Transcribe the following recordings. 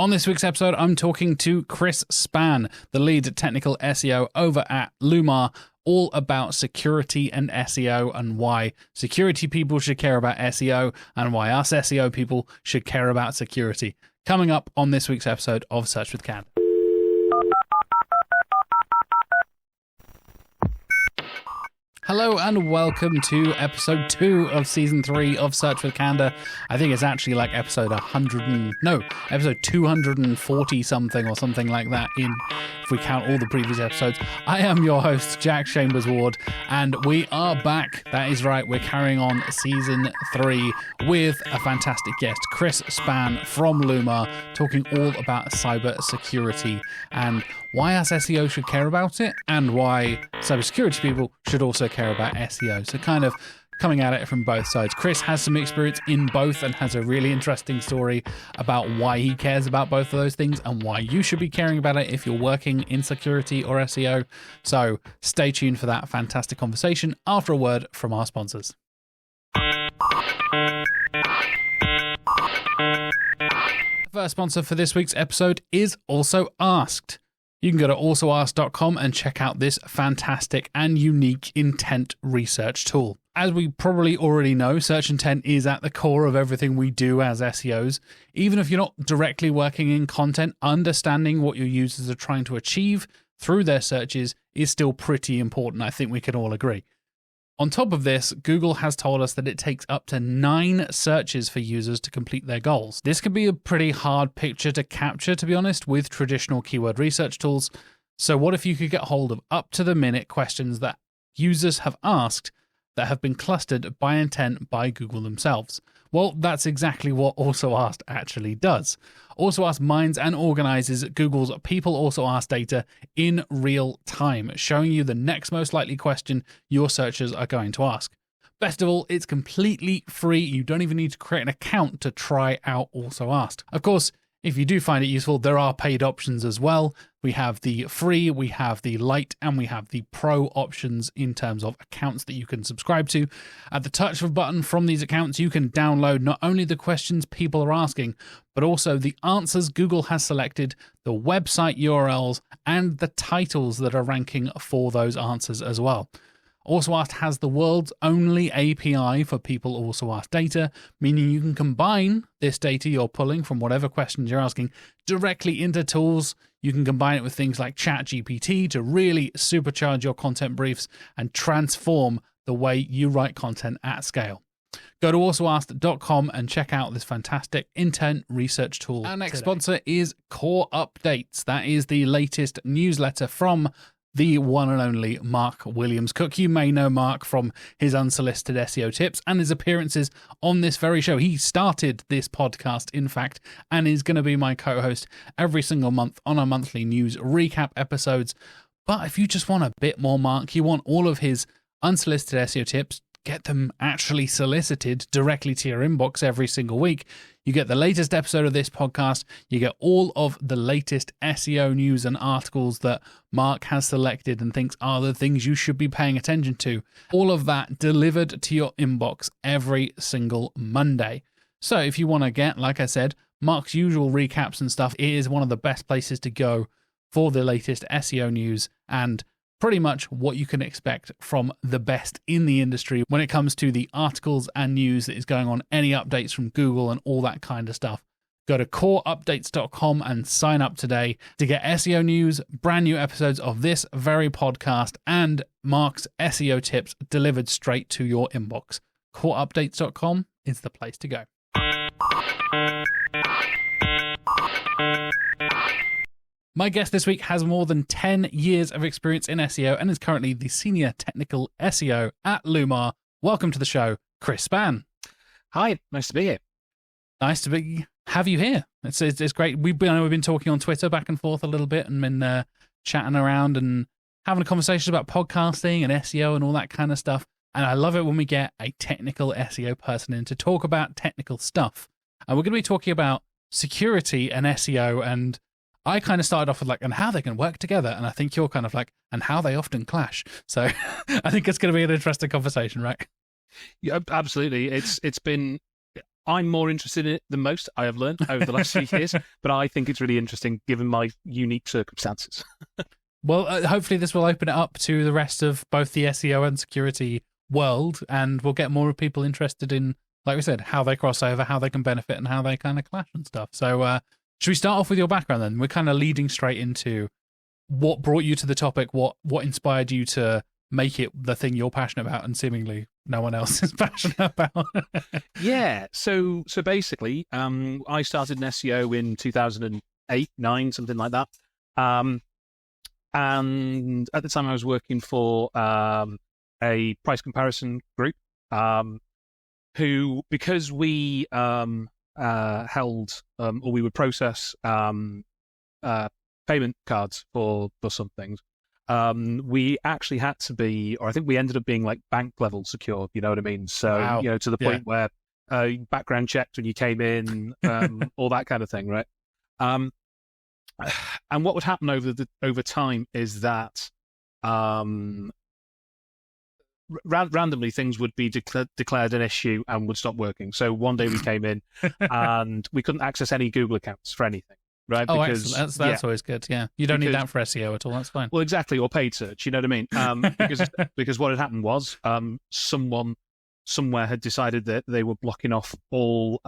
On this week's episode, I'm talking to Chris Spann, the lead technical SEO over at Lumar, all about security and SEO and why security people should care about SEO and why us SEO people should care about security. Coming up on this week's episode of Search with Candour. Hello and welcome to episode 2 of season 3 of Search with Candour. I think it's actually like episode 240 something or something like that if we count all the previous episodes. I am your host, Jack Chambers Ward, and we are back. That is right, we're carrying on season 3 with a fantastic guest, Chris Spann from Lumar, talking all about cyber security and why us SEO should care about it and why cybersecurity people should also care about SEO. So kind of coming at it from both sides. Chris has some experience in both and has a really interesting story about why he cares about both of those things and why you should be caring about it if you're working in security or SEO. So stay tuned for that fantastic conversation after a word from our sponsors. The first sponsor for this week's episode is Also Asked. You can go to alsoasked.com and check out this fantastic and unique intent research tool. As we probably already know, search intent is at the core of everything we do as SEOs. Even if you're not directly working in content, understanding what your users are trying to achieve through their searches is still pretty important. I think we can all agree. On top of this, Google has told us that it takes up to 9 searches for users to complete their goals. This can be a pretty hard picture to capture, to be honest, with traditional keyword research tools. So what if you could get hold of up-to-the-minute questions that users have asked that have been clustered by intent by Google themselves? Well, that's exactly what Also Asked actually does. Also Asked mines and organizes Google's People Also Asked data in real time, showing you the next most likely question your searchers are going to ask. Best of all, it's completely free. You don't even need to create an account to try out Also Asked. Of course, if you do find it useful, there are paid options as well. We have the free, we have the light, and we have the pro options in terms of accounts that you can subscribe to. At the touch of a button from these accounts, you can download not only the questions people are asking, but also the answers Google has selected, the website URLs, and the titles that are ranking for those answers as well. Also Asked has the world's only API for People Also Asked data, meaning you can combine this data you're pulling from whatever questions you're asking directly into tools. You can combine it with things like ChatGPT to really supercharge your content briefs and transform the way you write content at scale. Go to alsoasked.com and check out this fantastic intent research tool. Our next sponsor is Core Updates. That is the latest newsletter from the one and only Mark Williams-Cook. You may know Mark from his unsolicited SEO tips and his appearances on this very show. He started this podcast, in fact, and is going to be my co-host every single month on our monthly news recap episodes. But if you just want a bit more Mark, you want all of his unsolicited SEO tips, get them actually solicited directly to your inbox every single week. You get the latest episode of this podcast. You get all of the latest SEO news and articles that Mark has selected and thinks are the things you should be paying attention to. All of that delivered to your inbox every single Monday. So if you want to get, like I said, Mark's usual recaps and stuff, it is one of the best places to go for the latest SEO news and pretty much what you can expect from the best in the industry when it comes to the articles and news that is going on, any updates from Google and all that kind of stuff. Go to coreupdates.com and sign up today to get SEO news, brand new episodes of this very podcast, and Mark's SEO tips delivered straight to your inbox. Coreupdates.com is the place to go. My guest this week has more than 10 years of experience in SEO and is currently the Senior Technical SEO at Lumar. Welcome to the show, Chris Spann. Hi, nice to be here. Nice to have you here. It's great. We've been talking on Twitter back and forth a little bit and been chatting around and having a conversation about podcasting and SEO and all that kind of stuff. And I love it when we get a technical SEO person in to talk about technical stuff. And we're going to be talking about security and SEO, and I kind of started off with and how they can work together. And I think you're kind of and how they often clash. So I think it's going to be an interesting conversation, right? Yeah, absolutely. It's been I'm more interested in it than most, I have learned over the last few years, but I think it's really interesting given my unique circumstances. Well, hopefully this will open it up to the rest of both the SEO and security world, and we'll get more people interested in, like we said, how they cross over, how they can benefit, and how they kind of clash and stuff. So should we start off with your background then? We're kind of leading straight into what brought you to the topic, what inspired you to make it the thing you're passionate about and seemingly no one else is passionate about. Yeah, so basically, I started in SEO in 2008, 9, something like that. And at the time I was working for a price comparison group who, because we held or we would process payment cards for some things, we actually had to be, or I think we ended up being like bank level secure, you know what I mean? So, Wow. to the point where background checked when you came in, all that kind of thing, right? And what would happen over time is that randomly things would be declared an issue and would stop working. So one day we came in and we couldn't access any Google accounts for anything, right? Oh, excellent. That's always good. Yeah, you don't need that for SEO at all. That's fine. Well, exactly, or paid search. You know what I mean? Because what had happened was someone somewhere had decided that they were blocking off all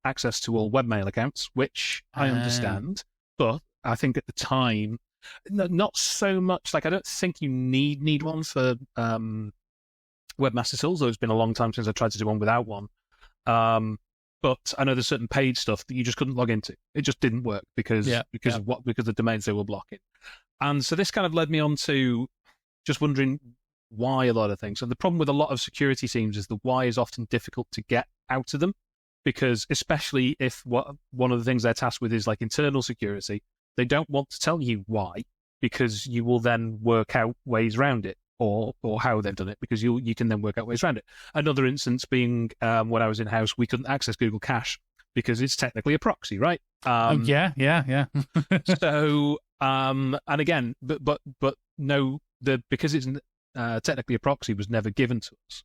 access to all webmail accounts, which I understand. But I think at the time, not so much. Like, I don't think you need one for webmaster tools. Though it's been a long time since I tried to do one without one. But I know there's certain paid stuff that you just couldn't log into. It just didn't work because of the domains they were blocking. And so this kind of led me on to just wondering why a lot of things. And the problem with a lot of security teams is the why is often difficult to get out of them, because especially if one of the things they're tasked with is like internal security, they don't want to tell you why, because you will then work out ways around it, or how they've done it, because you can then work out ways around it. Another instance being when I was in-house, we couldn't access Google Cache because it's technically a proxy, right? Yeah. So, and again, but no, because it's technically a proxy was never given to us.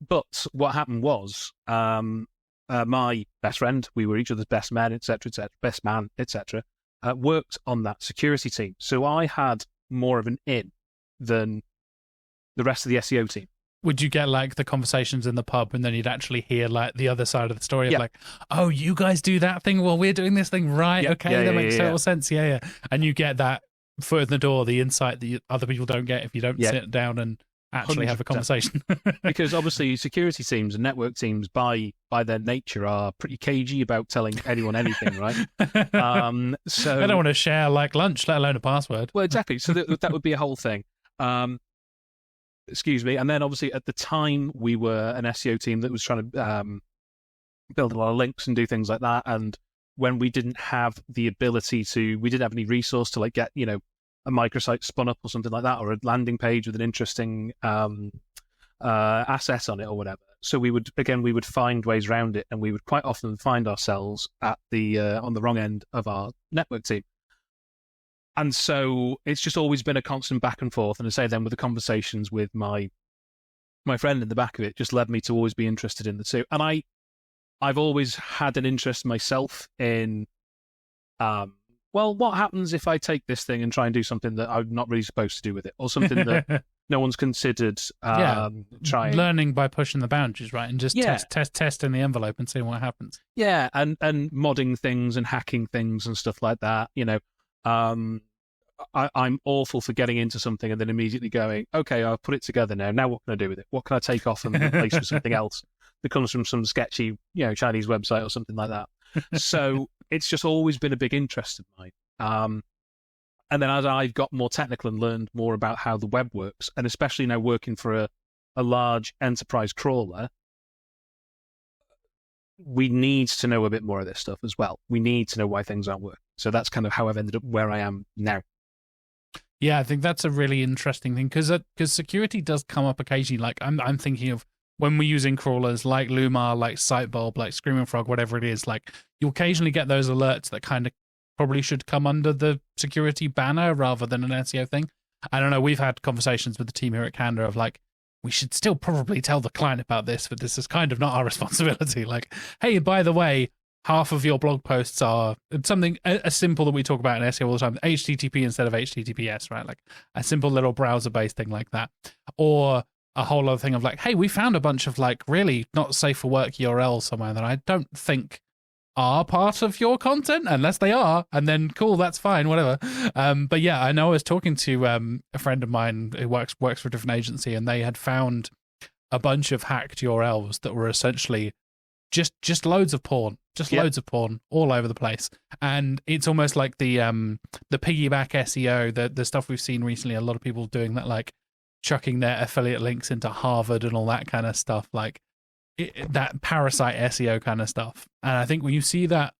But what happened was, my best friend, we were each other's best men, etc., best man, etc., worked on that security team. So I had more of an in than the rest of the SEO team. Would you get like the conversations in the pub, and then you'd actually hear like the other side of the story of like, oh, you guys do that thing while we're doing this thing, right? Okay, that makes total sense. Yeah. And you get that foot in the door, the insight that other people don't get if you don't sit down and actually 100%. Have a conversation. Because obviously security teams and network teams by their nature are pretty cagey about telling anyone anything, right? So they don't want to share like lunch, let alone a password. Well, exactly. So that would be a whole thing. Excuse me. And then obviously at the time we were an SEO team that was trying to build a lot of links and do things like that. And when we didn't have the ability to, we didn't have any resource to like get, a microsite spun up or something like that, or a landing page with an interesting asset on it or whatever. So we would find ways around it, and we would quite often find ourselves at the on the wrong end of our network team. And so it's just always been a constant back and forth. And I say then with the conversations with my friend in the back of it just led me to always be interested in the two. And I've always had an interest myself in, well, what happens if I take this thing and try and do something that I'm not really supposed to do with it, or something that no one's considered trying. Learning by pushing the boundaries, right? And just testing the envelope and seeing what happens. Yeah, and modding things and hacking things and stuff like that, I'm awful for getting into something and then immediately going, okay, I've put it together now. Now what can I do with it? What can I take off and replace with something else that comes from some sketchy, Chinese website or something like that? So it's just always been a big interest of mine. And then as I've got more technical and learned more about how the web works, and especially now working for a large enterprise crawler, we need to know a bit more of this stuff as well. We need to know why things aren't working. So that's kind of how I've ended up where I am now. Yeah, I think that's a really interesting thing, because security does come up occasionally. Like I'm thinking of when we're using crawlers like Lumar, like Sitebulb, like Screaming Frog, whatever it is. Like you occasionally get those alerts that kind of probably should come under the security banner rather than an SEO thing. I don't know. We've had conversations with the team here at Candour of like, we should still probably tell the client about this, but this is kind of not our responsibility. Like, hey, by the way, half of your blog posts are something as simple that we talk about in SEO all the time, HTTP instead of HTTPS, right? Like a simple little browser-based thing like that. Or a whole other thing of like, hey, we found a bunch of like really not safe for work URLs somewhere that I don't think are part of your content, unless they are, and then cool, that's fine, whatever. But yeah, I know I was talking to a friend of mine who works for a different agency, and they had found a bunch of hacked URLs that were essentially just loads of porn, loads of porn all over the place. And it's almost like the piggyback SEO, the stuff we've seen recently, a lot of people doing that, like chucking their affiliate links into Harvard and all that kind of stuff, like that parasite SEO kind of stuff. And I think when you see that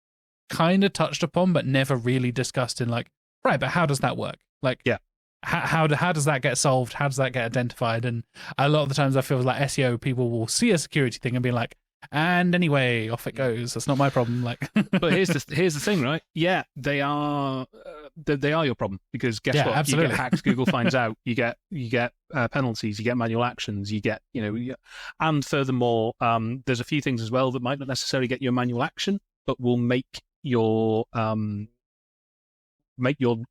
kind of touched upon but never really discussed in like, right, but how does that work? Like, yeah, how does that get solved? How does that get identified? And a lot of the times I feel like SEO people will see a security thing and be like, and anyway, off it goes. That's not my problem. Like, but here's the thing, right? Yeah, they are your problem, because guess what? Absolutely. You get hacked. Google finds out. You get penalties. You get manual actions. You get and furthermore, there's a few things as well that might not necessarily get you a manual action, but will make your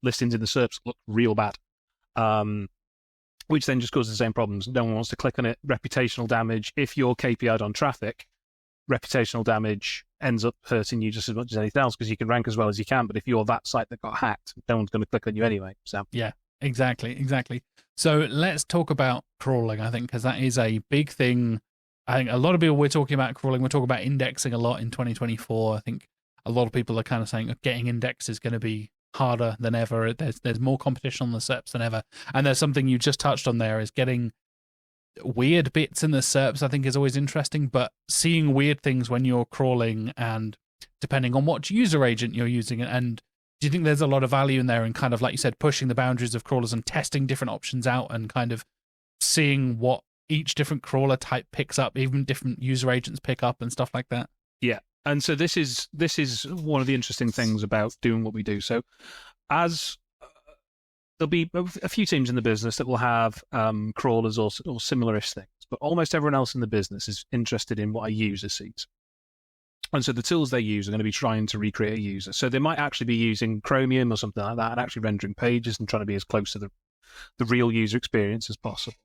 listings in the SERPs look real bad. Which then just causes the same problems. No one wants to click on it. Reputational damage. If you're KPI'd on traffic, reputational damage ends up hurting you just as much as anything else, because you can rank as well as you can, but if you're that site that got hacked, no one's going to click on you anyway. So yeah, exactly. So let's talk about crawling, I think, because that is a big thing. I think a lot of people, we're talking about crawling, we're talking about indexing a lot in 2024. I think a lot of people are kind of saying getting index is going to be harder than ever. There's more competition on the SERPs than ever, and there's something you just touched on there, is getting weird bits in the SERPs. I think is always interesting, but seeing weird things when you're crawling, and depending on what user agent you're using, and do you think there's a lot of value in there, and kind of like you said, pushing the boundaries of crawlers and testing different options out, and kind of seeing what each different crawler type picks up, even different user agents pick up and stuff like that? Yeah. And so this is one of the interesting things about doing what we do. So as there'll be a few teams in the business that will have crawlers or similar-ish things, but almost everyone else in the business is interested in what a user sees. And so the tools they use are going to be trying to recreate a user. So they might actually be using Chromium or something like that, and actually rendering pages and trying to be as close to the real user experience as possible.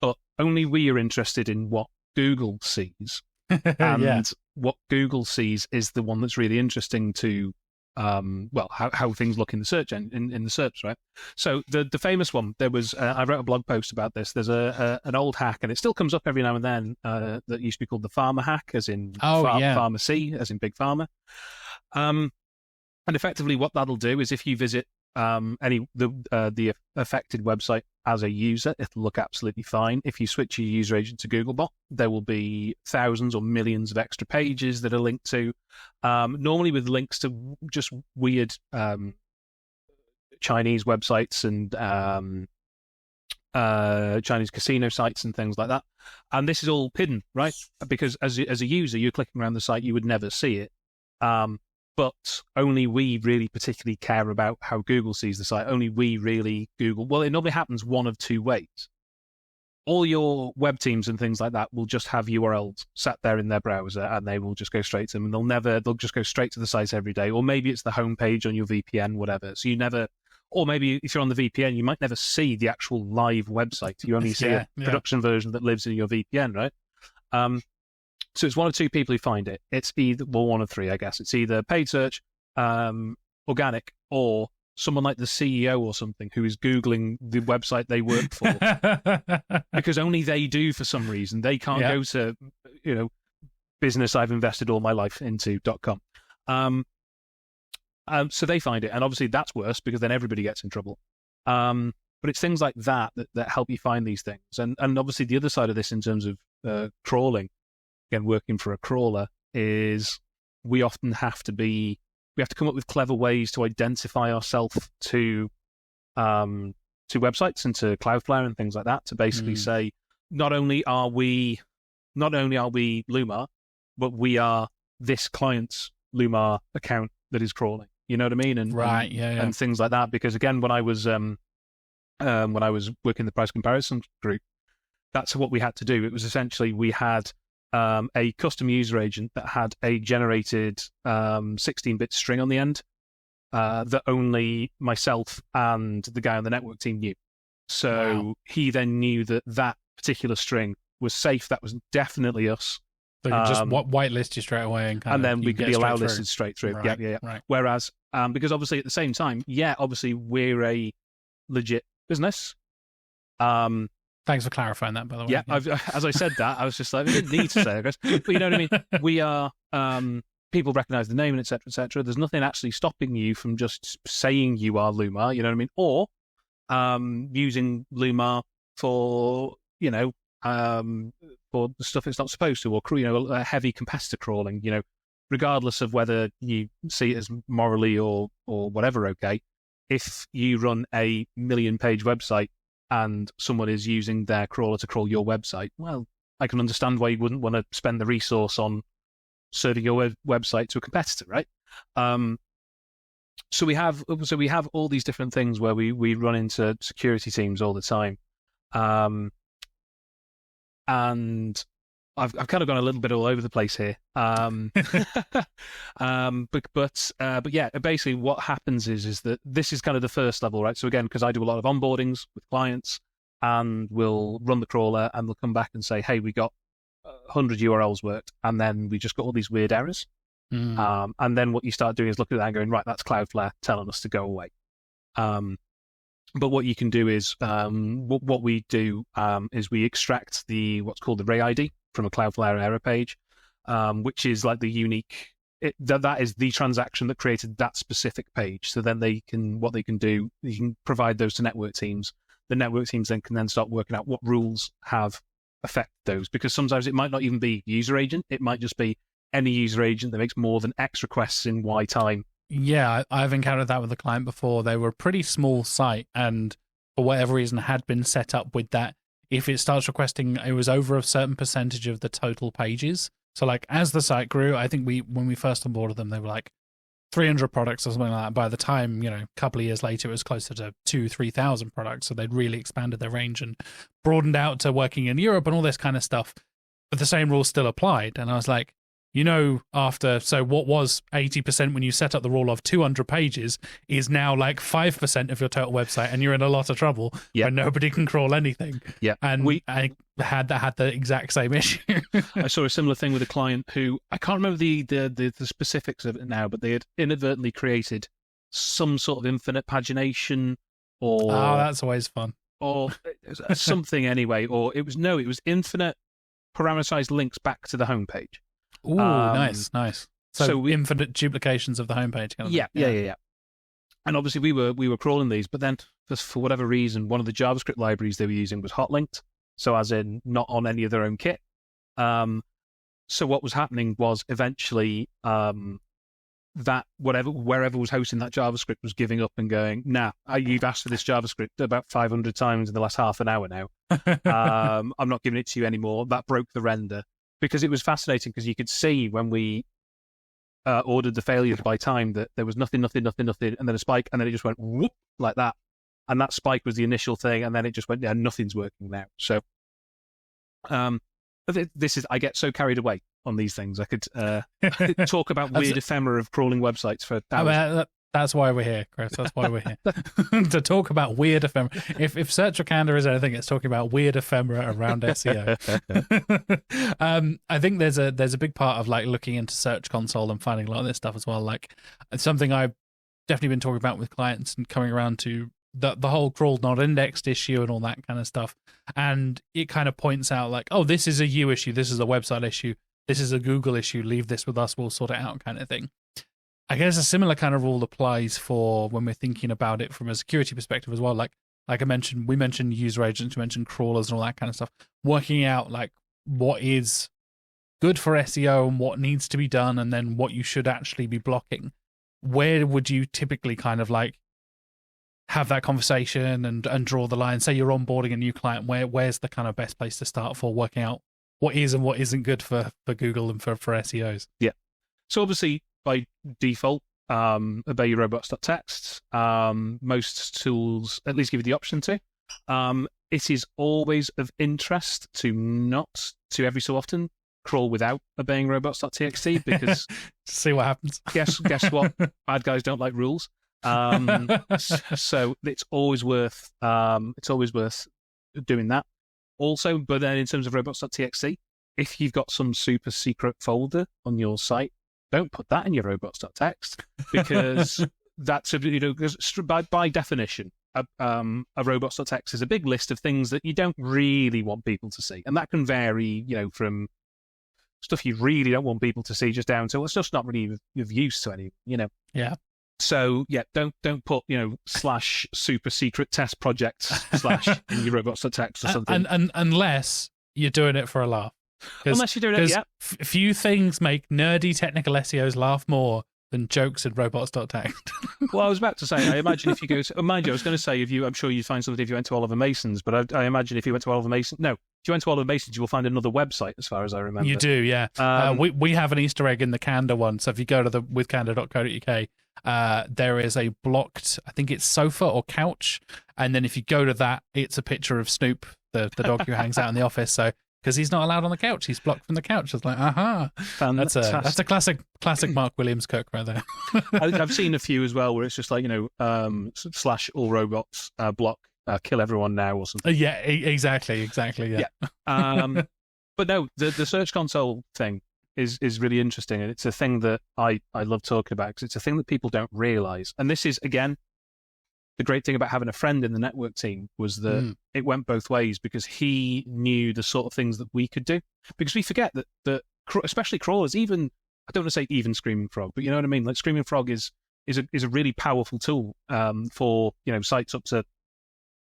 But only we are interested in what Google sees. And what Google sees is the one that's really interesting to, how things look in the search in the SERPs, right? So the famous one, there was, I wrote a blog post about this. There's an old hack, and it still comes up every now and then, that used to be called the pharma hack, as in pharmacy, as in big pharma. And effectively what that'll do is, if you visit the affected website as a user, it'll look absolutely fine. If you switch your user agent to Googlebot, there will be thousands or millions of extra pages that are linked to, normally with links to just weird Chinese websites and Chinese casino sites and things like that. And this is all hidden, right? Because as a user, you're clicking around the site, you would never see it. But only we really particularly care about how Google sees the site. Only we really Google. Well, it normally happens one of two ways. All your web teams and things like that will just have URLs sat there in their browser, and they will just go straight to them, and they'll just go straight to the site every day. Or maybe it's the homepage on your VPN, whatever. So you never, or maybe if you're on the VPN, you might never see the actual live website. You only see a production version that lives in your VPN, right? So it's one of two people who find it. It's either, well, one of three, I guess. It's either paid search, organic, or someone like the CEO or something who is Googling the website they work for. Because only they do for some reason. They can't go to, business I've invested all my life into.com. So they find it. And obviously that's worse, because then everybody gets in trouble. But it's things like that help you find these things. And obviously the other side of this in terms of crawling, again, working for a crawler, is we often have to come up with clever ways to identify ourselves to websites and to Cloudflare and things like that, to basically say, not only are we Lumar, but we are this client's Lumar account that is crawling. You know what I mean? And and things like that. Because again, when I was working the price comparison group, that's what we had to do. It was essentially we had a custom user agent that had a generated 16-bit string on the end that only myself and the guy on the network team knew. So he then knew that that particular string was safe. That was definitely us. So you just whitelist you straight away, and then we could be allow listed straight through. Right, yeah. Right. Whereas, because obviously at the same time, obviously we're a legit business. Thanks for clarifying that, by the way. Yeah, as I said that, I was just like, we didn't need to say that, but you know what I mean? We are, people recognize the name and et cetera, et cetera. There's nothing actually stopping you from just saying you are Lumar, you know what I mean? Or using Lumar for, for the stuff it's not supposed to, or, heavy competitor crawling, regardless of whether you see it as morally or whatever, okay. If you run a 1,000,000-page website and someone is using their crawler to crawl your website, well, I can understand why you wouldn't want to spend the resource on serving your website to a competitor, right? So we have all these different things where we run into security teams all the time, and I've kind of gone a little bit all over the place here. But yeah, basically what happens is that this is kind of the first level, right? So again, because I do a lot of onboardings with clients, and we'll run the crawler and they'll come back and say, hey, we got 100 URLs worked, and then we just got all these weird errors. And then what you start doing is looking at that and going, right, that's Cloudflare telling us to go away. But what you can do is, what we do is we extract what's called the Ray ID from a Cloudflare error page, which is like the unique. That is the transaction that created that specific page. So then what they can do, you can provide those to network teams. The network teams then can start working out what rules have affected those, because sometimes it might not even be user agent. It might just be any user agent that makes more than X requests in Y time. Yeah, I've encountered that with a client before. They were a pretty small site, and for whatever reason had been set up with that. If it starts requesting, it was over a certain percentage of the total pages. So like as the site grew, I think when we first onboarded them, they were like 300 products or something like that. By the time, a couple of years later, it was closer to 2,000-3,000 products. So they'd really expanded their range and broadened out to working in Europe and all this kind of stuff. But the same rules still applied. And I was like, so what was 80% when you set up the rule of 200 pages is now like 5% of your total website, and you're in a lot of trouble when nobody can crawl anything. Yeah. And I had the exact same issue. I saw a similar thing with a client who, I can't remember the specifics of it now, but they had inadvertently created some sort of infinite pagination or... Oh, that's always fun. Or something anyway, or it was infinite parameterized links back to the homepage. Ooh, nice. So infinite duplications of the homepage. Kind of Yeah. And obviously we were crawling these, but then for whatever reason, one of the JavaScript libraries they were using was hot linked, so as in not on any of their own kit. So what was happening was eventually that wherever was hosting that JavaScript was giving up and going, nah, you've asked for this JavaScript about 500 times in the last half an hour now. I'm not giving it to you anymore. That broke the render. Because it was fascinating, because you could see when we ordered the failures by time that there was nothing, and then a spike, and then it just went whoop like that. And that spike was the initial thing, and then it just went, nothing's working now. So I get so carried away on these things. I could talk about weird ephemera of crawling websites for hours. That's why we're here, Chris. That's why we're here. To talk about weird ephemera. If Search for Candour is anything, it's talking about weird ephemera around SEO. I think there's a big part of like looking into Search Console and finding a lot of this stuff as well. Like it's something I've definitely been talking about with clients and coming around to the whole crawled not indexed issue and all that kind of stuff. And it kind of points out like, oh, this is a you issue, this is a website issue, this is a Google issue, leave this with us, we'll sort it out kind of thing. I guess a similar kind of rule applies for when we're thinking about it from a security perspective as well. Like I mentioned, we mentioned user agents, we mentioned crawlers and all that kind of stuff. Working out like what is good for SEO and what needs to be done, and then what you should actually be blocking. Where would you typically kind of like have that conversation and draw the line? Say you're onboarding a new client, where's the kind of best place to start for working out what is and what isn't good for Google and for SEOs? Yeah. So obviously, by default, obey your robots.txt. Most tools at least give you the option to. it is always of interest to not to every so often crawl without obeying robots.txt, because see what happens. Guess what? Bad guys don't like rules. So it's always worth doing that. Also, but then in terms of robots.txt, if you've got some super secret folder on your site, don't put that in your robots.txt, because that's because by definition, a robots.txt is a big list of things that you don't really want people to see, and that can vary, from stuff you really don't want people to see just down to it's just not really of use to any, Yeah. So yeah, don't put / super secret test projects / in your robots.txt or something. And unless you're doing it for a laugh. Unless you're doing it, yeah. Few things make nerdy technical SEOs laugh more than jokes in robots.txt. Well, I was about to say, I imagine if you go to, mind you, I was going to say, I'm sure you'd find something if you went to Oliver Mason's, but I imagine if you went to Oliver Mason's, if you went to Oliver Mason's, you will find another website, as far as I remember. You do, yeah. We have an Easter egg in the Candour one, so if you go to the withcandour.co.uk, there is a blocked, I think it's sofa or couch, and then if you go to that, it's a picture of Snoop, the dog who hangs out in the office, so because he's not allowed on the couch, he's blocked from the couch. It's like, aha, that's a classic Mark Williams cook right there. I've seen a few as well where it's just like / all robots block kill everyone now or something. Yeah, exactly. Yeah. But no, the Search Console thing is really interesting, and it's a thing that I love talking about, because it's a thing that people don't realize. And this is, again, the great thing about having a friend in the network team was that it went both ways, because he knew the sort of things that we could do. Because we forget that especially crawlers, even, I don't want to say even Screaming Frog, but you know what I mean? Like, Screaming Frog is a really powerful tool for, sites up to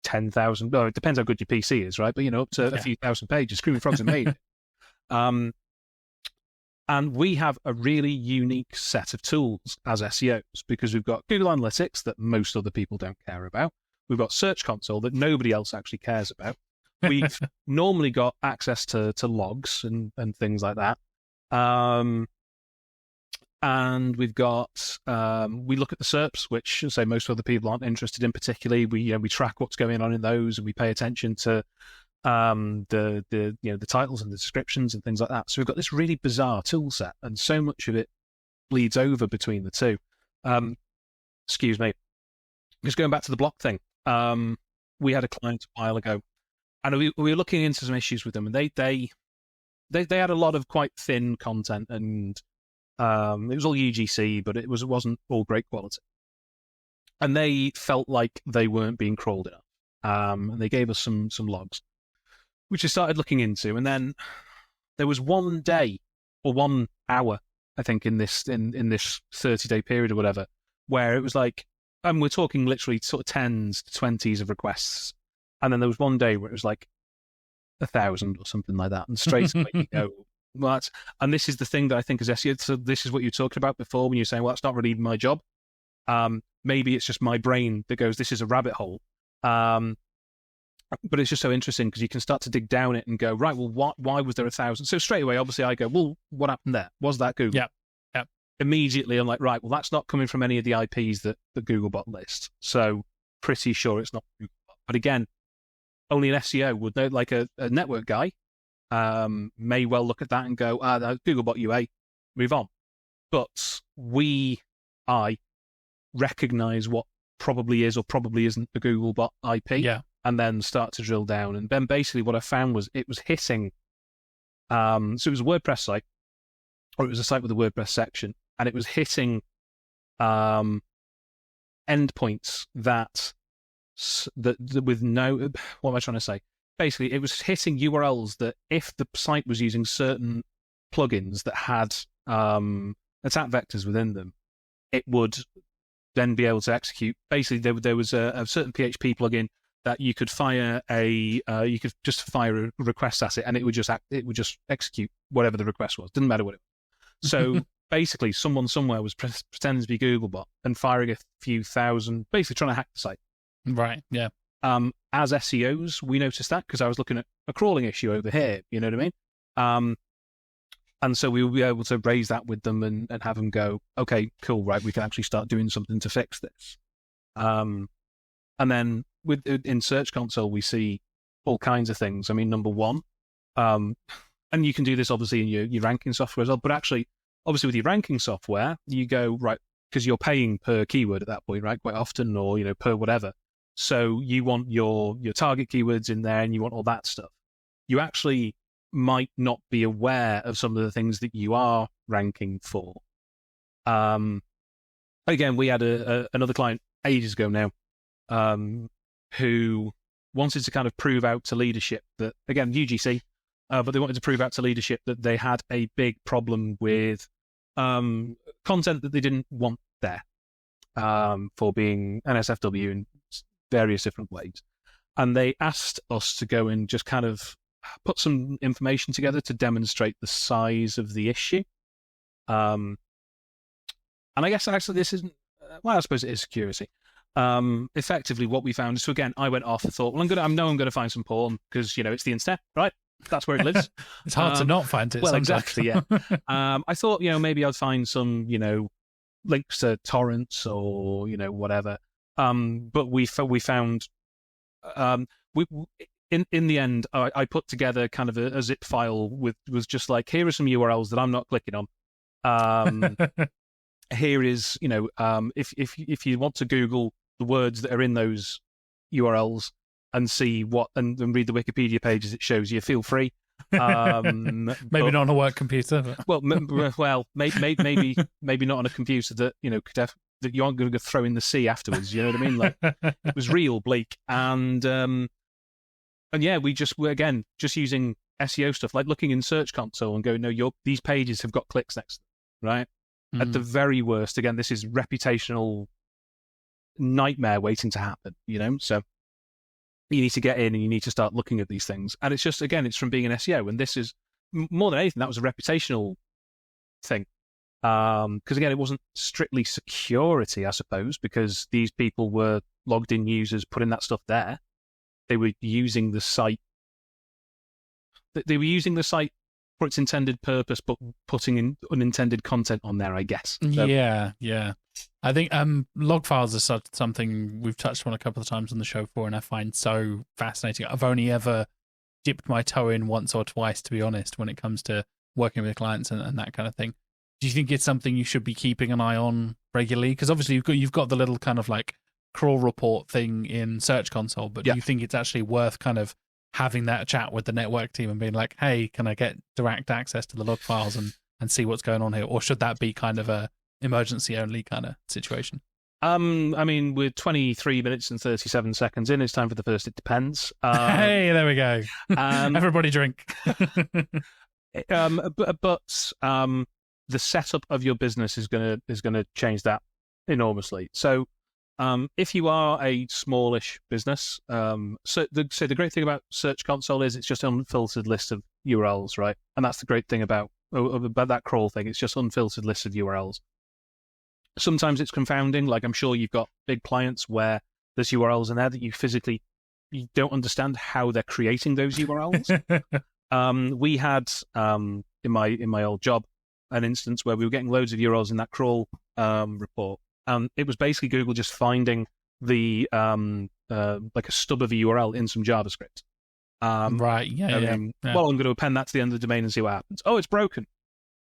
10,000. Well, it depends how good your PC is, right? But, up to a few thousand pages. Screaming Frog's amazing. And we have a really unique set of tools as SEOs, because we've got Google Analytics that most other people don't care about. We've got Search Console that nobody else actually cares about. We've normally got access to logs and things like that. And we've got, we look at the SERPs, which, say, most other people aren't interested in particularly. We track what's going on in those, and we pay attention to the titles and the descriptions and things like that. So we've got this really bizarre tool set, and so much of it bleeds over between the two. Excuse me. Just going back to the block thing. We had a client a while ago, and we were looking into some issues with them, and they had a lot of quite thin content, and it was all UGC, but it wasn't all great quality. And they felt like they weren't being crawled enough. And they gave us some logs, which I started looking into. And then there was one day or 1 hour, I think, in this 30-day period or whatever, where it was like, and we're talking literally sort of 10s to 20s of requests. And then there was one day where it was like 1,000 or something like that. And straight away you go, well, and this is the thing that I think is SEO. So this is what you talked about before when you're saying, well, that's not really my job. Maybe it's just my brain that goes, this is a rabbit hole. But it's just so interesting, because you can start to dig down it and go, right, well, why was there 1,000? So straight away, obviously, I go, well, what happened there? Was that Google? Yeah. Immediately, I'm like, right, well, that's not coming from any of the IPs that Googlebot lists. So pretty sure it's not Googlebot. But again, only an SEO would know, like a network guy may well look at that and go, Googlebot UA, move on. But I recognize what probably is or probably isn't the Googlebot IP, and then start to drill down. And then basically what I found was it was hitting, so it was a WordPress site, or it was a site with a WordPress section, and it was hitting endpoints that with no, what am I trying to say? Basically, it was hitting URLs that if the site was using certain plugins that had attack vectors within them, it would then be able to execute. Basically, there was a certain PHP plugin that you could fire you could just fire a request at it, and it would just execute whatever the request was. Didn't matter what it was. So basically, someone somewhere was pretending to be Googlebot and firing a few thousand, basically trying to hack the site. Right. Yeah. As SEOs, we noticed that because I was looking at a crawling issue over here. You know what I mean? And so we will be able to raise that with them and have them go, okay, cool, right, we can actually start doing something to fix this. And then in Search Console, we see all kinds of things. I mean, number one, and you can do this obviously in your ranking software as well, but actually, obviously with your ranking software, you go, right, because you're paying per keyword at that point, right, quite often, or, per whatever. So you want your target keywords in there and you want all that stuff. You actually might not be aware of some of the things that you are ranking for. Again, we had another client ages ago now, who wanted to kind of prove out to leadership that, again, UGC, but they wanted to prove out to leadership that they had a big problem with content that they didn't want there, for being NSFW in various different ways. And they asked us to go and just kind of put some information together to demonstrate the size of the issue. And I guess actually this isn't, well, I suppose it is security. Effectively what we found is, so again, I went off and thought, well, I know I'm going to find some porn because, it's the internet, right? That's where it lives. It's hard to not find it. Well, sometimes. Exactly, yeah. I thought, maybe I'd find some, links to torrents or, whatever. But we found, in the end, I put together kind of a zip file was just like, here are some URLs that I'm not clicking on. Here is, if you want to Google the words that are in those URLs and see and read the Wikipedia pages it shows you, feel free. Maybe not on a work computer. But... well, maybe not on a computer that that you aren't going to throw in the sea afterwards. You know what I mean? Like, it was real bleak, and yeah, we're again just using SEO stuff, like looking in Search Console and going, no, these pages have got clicks next to them, right? Mm. At the very worst, again, this is reputational nightmare waiting to happen. So you need to get in and you need to start looking at these things. And it's just, again, it's from being an SEO. And this is, more than anything, that was a reputational thing. Because, again, it wasn't strictly security, I suppose, because these people were logged in users putting that stuff there. They were using the site. They were using the site for its intended purpose, but putting in unintended content on there, I guess. So, yeah. I think log files are something we've touched on a couple of times on the show before, and I find so fascinating. I've only ever dipped my toe in once or twice, to be honest, when it comes to working with clients and that kind of thing. Do you think it's something you should be keeping an eye on regularly? Because obviously you've got the little kind of like crawl report thing in Search Console, but do you think it's actually worth kind of having that chat with the network team and being like, hey, can I get direct access to the log files and see what's going on here? Or should that be kind of a emergency only kind of situation? I mean, we're 23 minutes and 37 seconds in. It's time for the first It Depends. Hey, there we go. Everybody drink. But the setup of your business is gonna change that enormously. So if you are a smallish business, so the great thing about Search Console is it's just an unfiltered list of URLs, right? And that's the great thing about that crawl thing. It's just unfiltered lists of URLs. Sometimes it's confounding. Like, I'm sure you've got big clients where there's URLs in there that you don't understand how they're creating those URLs. We had in my old job an instance where we were getting loads of URLs in that crawl report. It was basically Google just finding the like a stub of a URL in some JavaScript. Right. Yeah. Well, I'm going to append that to the end of the domain and see what happens. Oh, it's broken.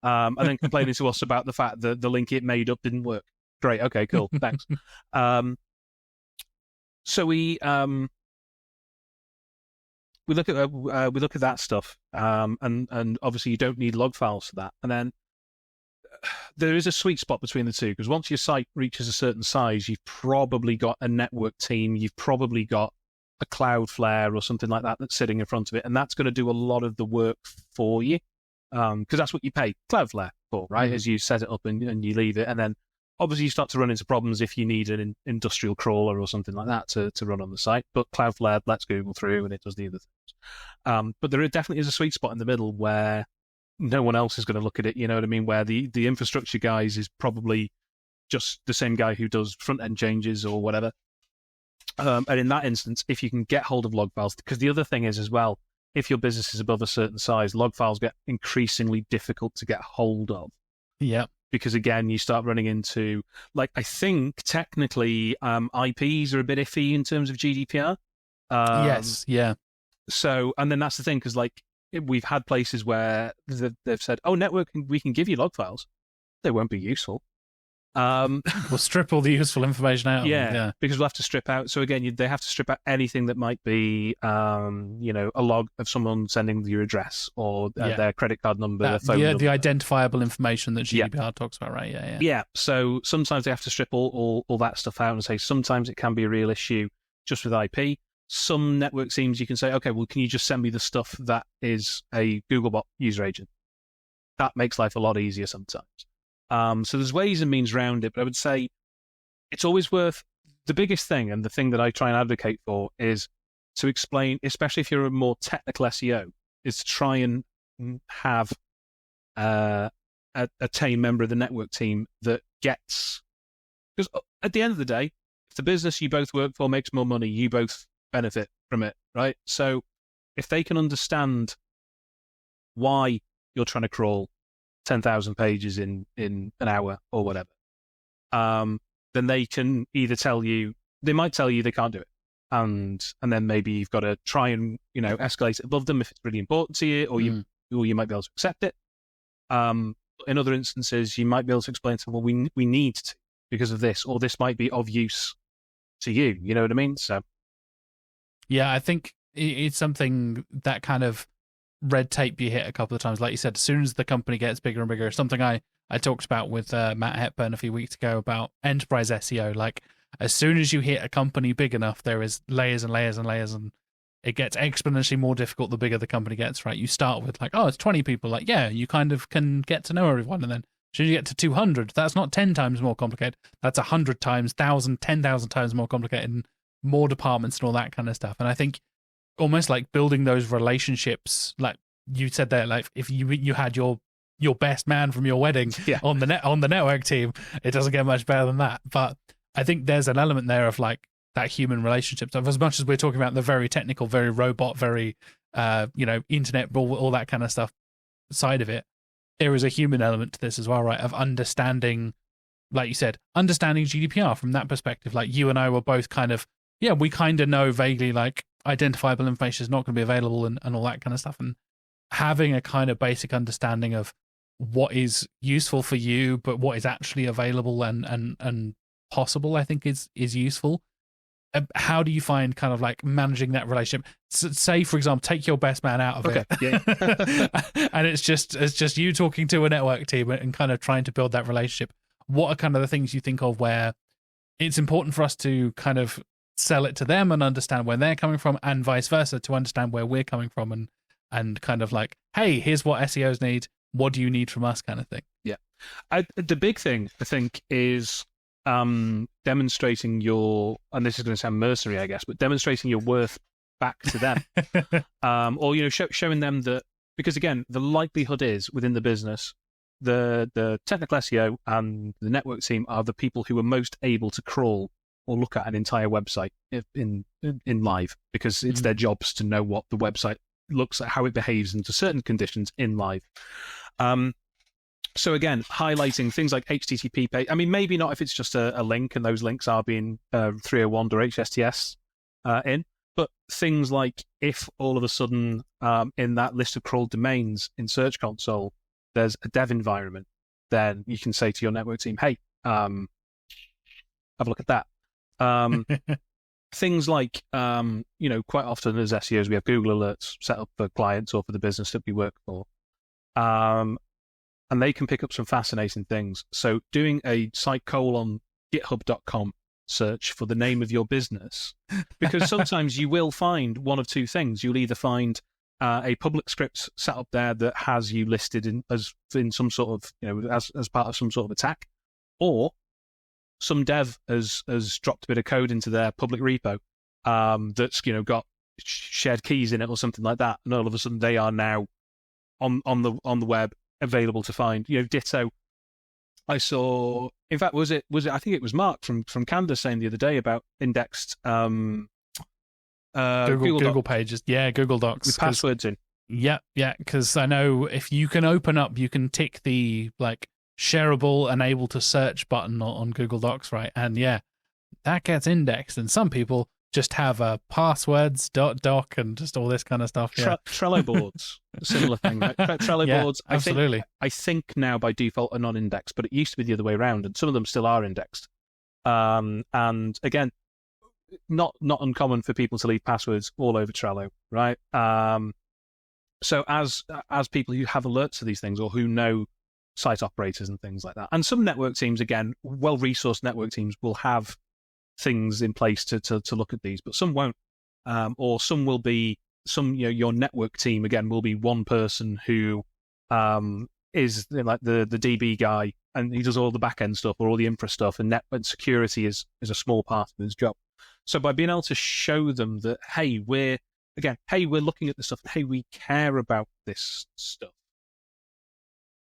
And then complaining to us about the fact that the link it made up didn't work. Great. Okay. Cool. Thanks. So we look at that stuff, and obviously you don't need log files for that. And then there is a sweet spot between the two, because once your site reaches a certain size, you've probably got a network team, you've probably got a Cloudflare or something like that that's sitting in front of it, and that's going to do a lot of the work for you, because that's what you pay Cloudflare for, right? Mm-hmm. As you set it up and you leave it, and then obviously you start to run into problems if you need an industrial crawler or something like that to run on the site. But Cloudflare lets Google through and it does the other things. But there definitely is a sweet spot in the middle where no one else is going to look at it, you know what I mean? Where the infrastructure guys is probably just the same guy who does front-end changes or whatever. And in that instance, if you can get hold of log files, because the other thing is as well, if your business is above a certain size, log files get increasingly difficult to get hold of. Yeah. Because again, you start running into, like, I think technically IPs are a bit iffy in terms of GDPR. Yes, yeah. So, and then that's the thing, because like we've had places where they've said, "Oh, network, we can give you log files. They won't be useful." We'll strip all the useful information out. Yeah, because we'll have to strip out. So again, they have to strip out anything that might be, a log of someone sending your address or their credit card number, their phone number. The identifiable information that GDPR talks about, right? Yeah. So sometimes they have to strip all that stuff out and say sometimes it can be a real issue just with IP. Some network teams you can say, okay, well, can you just send me the stuff that is a Googlebot user agent? That makes life a lot easier sometimes. So there's ways and means around it, but I would say it's always worth, the biggest thing and the thing that I try and advocate for is to explain, especially if you're a more technical SEO, is to try and have a team member of the network team that gets, because at the end of the day, if the business you both work for makes more money, you both benefit from it, right? So if they can understand why you're trying to crawl 10,000 pages in an hour or whatever, then they can either tell you, they might tell you they can't do it. And then maybe you've got to try and, escalate it above them if it's really important to you, or you might be able to accept it. In other instances, you might be able to explain to them, well, we need to because of this, or this might be of use to you. You know what I mean? So, yeah, I think it's something that kind of red tape you hit a couple of times. Like you said, as soon as the company gets bigger and bigger, something I talked about with Matt Hepburn a few weeks ago about enterprise SEO. Like, as soon as you hit a company big enough, there is layers and layers and layers, and it gets exponentially more difficult the bigger the company gets, right? You start with like, oh, it's 20 people. Like, yeah, you kind of can get to know everyone. And then as soon as you get to 200, that's not 10 times more complicated. That's 100 times, 1,000, 10,000 times more complicated, and more departments and all that kind of stuff. And I think almost like building those relationships, like you said there, like if you had your best man from your wedding on the network team, it doesn't get much better than that. But I think there's an element there of like that human relationship stuff. As much as we're talking about the very technical, very robot, very internet, all that kind of stuff side of it, there is a human element to this as well, right? Of understanding, like you said, understanding GDPR from that perspective. Like you and I were both kind of, we kind of know vaguely like identifiable information is not going to be available and all that kind of stuff. And having a kind of basic understanding of what is useful for you, but what is actually available and possible, I think is useful. How do you find kind of like managing that relationship? Say, for example, take your best man out of it. Yeah. And it's just you talking to a network team and kind of trying to build that relationship. What are kind of the things you think of where it's important for us to kind of sell it to them and understand where they're coming from, and vice versa, to understand where we're coming from and kind of like, hey, here's what SEOs need. What do you need from us, kind of thing? Yeah. The big thing, I think, is demonstrating your, and this is going to sound mercenary, I guess, but demonstrating your worth back to them. Or, showing them that, because again, the likelihood is within the business, the technical SEO and the network team are the people who are most able to crawl or look at an entire website in live, because it's their jobs to know what the website looks at, how it behaves under certain conditions in live. So again, highlighting things like HTTP page. I mean, maybe not if it's just a link and those links are being 301 or HSTS in, but things like if all of a sudden in that list of crawled domains in Search Console, there's a dev environment, then you can say to your network team, hey, have a look at that. Things like, quite often as SEOs, we have Google Alerts set up for clients or for the business that we work for. And they can pick up some fascinating things. So doing a /github.com search for the name of your business, because sometimes you will find one of two things. You'll either find a public script set up there that has you listed in some sort of, as part of some sort of attack, or some dev has dropped a bit of code into their public repo that's got shared keys in it or something like that, and all of a sudden they are now on the web, available to find. Ditto. I saw, in fact, was it I think it was Mark from Candour saying the other day about indexed Google Pages, Google Docs with passwords in. Yeah, because I know if you can open up, you can tick the like shareable and able to search button on Google Docs, right? And that gets indexed, and some people just have a passwords.doc and just all this kind of stuff. Yeah. Trello boards, similar thing. Right? Trello boards, absolutely. I think now by default are non-indexed, but it used to be the other way around, and some of them still are indexed. And again, not uncommon for people to leave passwords all over Trello, right? So as people who have alerts to these things or who know site operators and things like that, and some network teams, again, well-resourced network teams will have things in place to look at these, but some won't, or some will be your network team again will be one person who is like the DB guy, and he does all the back end stuff or all the infra stuff, and security is a small part of his job. So by being able to show them that, hey, we're looking at this stuff, hey, we care about this stuff,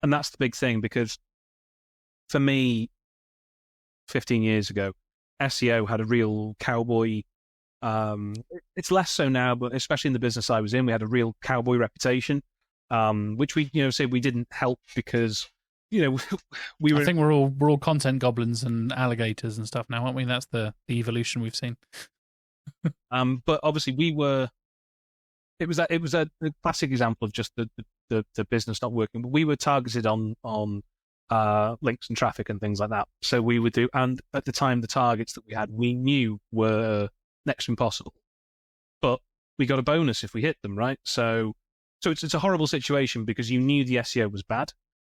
and that's the big thing, because for me, 15 years ago, SEO had a real cowboy. It's less so now, but especially in the business I was in, we had a real cowboy reputation, which we say we didn't help because we were. I think we're all content goblins and alligators and stuff now, aren't we? That's the evolution we've seen. But obviously we were. It was a classic example of just the business not working. But we were targeted on links and traffic and things like that. So we would do, and at the time, the targets that we had, we knew were next to impossible, but we got a bonus if we hit them, right? So it's a horrible situation because you knew the SEO was bad,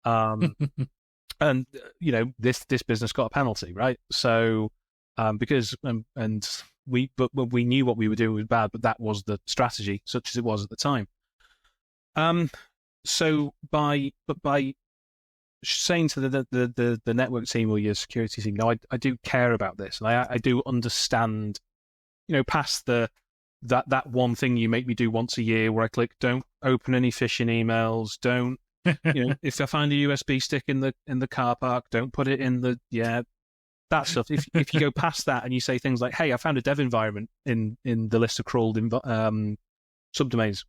and this business got a penalty, right? So because we knew what we were doing was bad, but that was the strategy, such as it was at the time. So by saying to the network team or your security team, no, I do care about this, and I do understand, past that one thing you make me do once a year where I click, don't open any phishing emails, don't, if I find a USB stick in the car park, don't put it in that stuff. If you go past that and you say things like, hey, I found a dev environment in the list of crawled subdomains,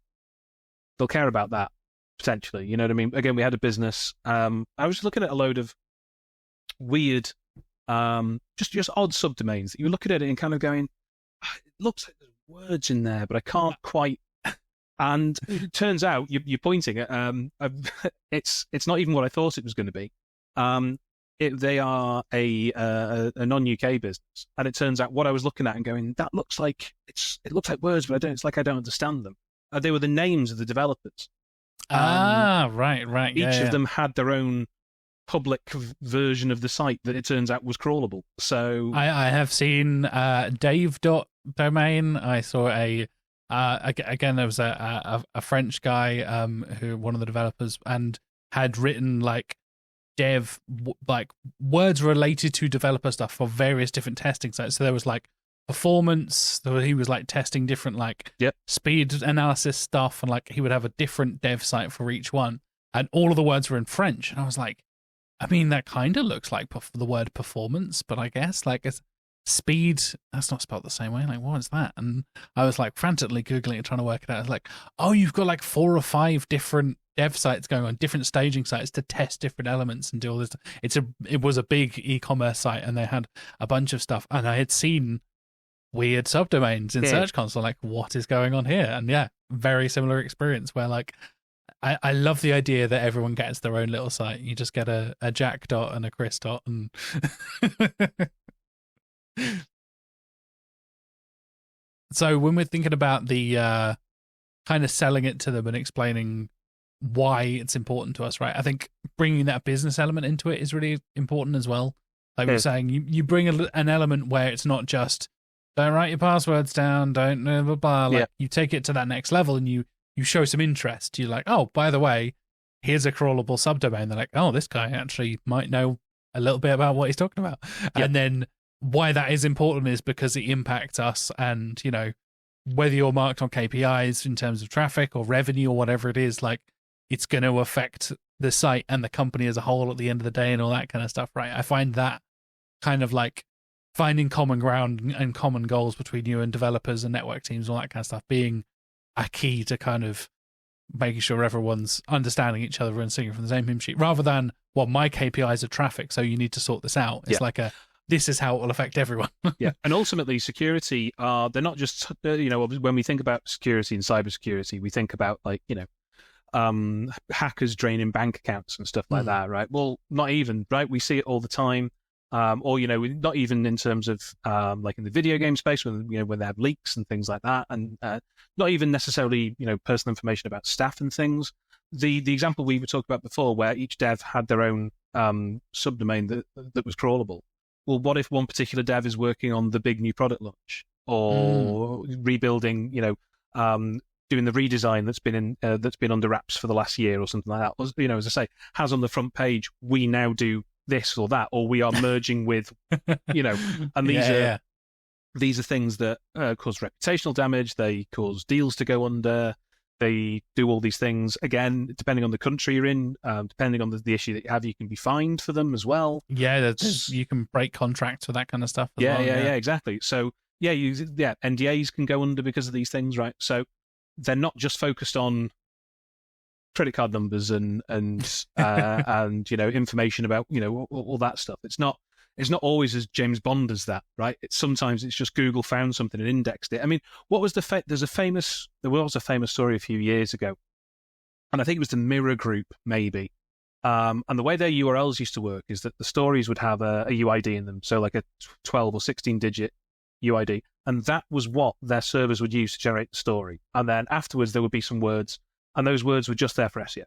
they'll care about that. Potentially, you know what I mean? Again, we had a business. I was looking at a load of weird, just odd subdomains that you were looking at it and kind of going, it looks like there's words in there, but I can't quite. And it turns out you're pointing at it's not even what I thought it was going to be. They are a non-UK business, and it turns out what I was looking at and going, that looks like it looks like words, but it's like I don't understand them. They were the names of the developers. Right. Each of them had their own public version of the site that it turns out was crawlable. So I have seen Dave.domain. I saw again there was a French guy who one of the developers and had written like dev like words related to developer stuff for various different testing sites. So there was like performance, he was like testing different speed analysis stuff, and like he would have a different dev site for each one, and all of the words were in French, and I was like, I mean, that kind of looks like the word performance, but I guess like it's speed, that's not spelled the same way, like what is that? And I was like frantically googling it, trying to work it out. I was like, oh, you've got like 4 or 5 different dev sites going on, different staging sites to test different elements and do all this. It was a big e-commerce site, and they had a bunch of stuff, and I had seen weird subdomains in Search Console, like what is going on here? And very similar experience where like I love the idea that everyone gets their own little site. You just get a Jack dot and a Chris dot, and so when we're thinking about the kind of selling it to them and explaining why it's important to us, right? I think bringing that business element into it is really important as well. Like we're saying, you bring an element where it's not just don't write your passwords down, don't blah, blah, blah. Like you take it to that next level and you show some interest. You're like, oh, by the way, here's a crawlable subdomain. They're like, oh, this guy actually might know a little bit about what he's talking about. And then why that is important is because it impacts us, and whether you're marked on KPIs in terms of traffic or revenue or whatever it is, like it's going to affect the site and the company as a whole at the end of the day and all that kind of stuff, right? I find that kind of like finding common ground and common goals between you and developers and network teams, all that kind of stuff, being a key to kind of making sure everyone's understanding each other and singing from the same hymn sheet, rather than, well, my KPIs are traffic, so you need to sort this out. It's like this is how it will affect everyone. Yeah, and ultimately, security they're not just when we think about security and cybersecurity, we think about hackers draining bank accounts and stuff like that, right? Well, not even, right? We see it all the time. Or not even in terms of like in the video game space when they have leaks and things like that, and not even necessarily personal information about staff and things. The example we were talking about before, where each dev had their own subdomain that was crawlable. Well, what if one particular dev is working on the big new product launch or rebuilding, doing the redesign that's been under wraps for the last year or something like that? As I say, has on the front page, we now do this or that, or we are merging with, and these are things that cause reputational damage. They cause deals to go under. They do all these things. Again, depending on the country you're in, depending on the issue that you have, you can be fined for them as well. Yeah, you can break contracts for that kind of stuff. Yeah, exactly. So NDAs can go under because of these things, right? So they're not just focused on credit card numbers and and information about all that stuff. It's not always as James Bond as that, right? Sometimes it's just Google found something and indexed it. I mean, what was there was a famous story a few years ago, and I think it was the Mirror Group maybe. And the way their URLs used to work is that the stories would have a UID in them, so like a 12 or 16 digit UID, and that was what their servers would use to generate the story. And then afterwards there would be some words, and those words were just there for SEO.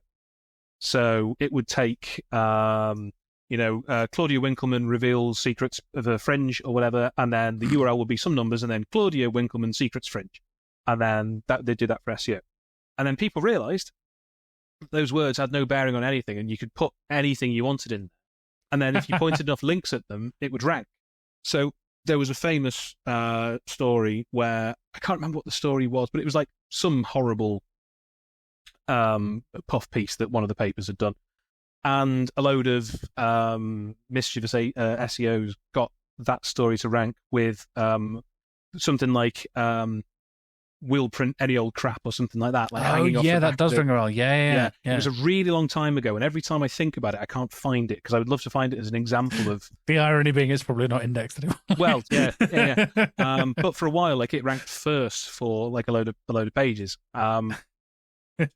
So it would take, Claudia Winkleman reveals secrets of a fringe or whatever, and then the URL would be some numbers, and then Claudia Winkleman secrets fringe, and then they do that for SEO. And then people realised those words had no bearing on anything, and you could put anything you wanted in there. And then if you pointed enough links at them, it would rank. So there was a famous story where, I can't remember what the story was, but it was like some horrible puff piece that one of the papers had done, and a load of mischievous SEOs got that story to rank with something like "will print any old crap" or something like that. Like hanging off the that back does ring a bell. Yeah. It was a really long time ago, and every time I think about it, I can't find it because I would love to find it as an example of. The irony being, it's probably not indexed anymore. Well, yeah. But for a while, like it ranked first for like a load of pages.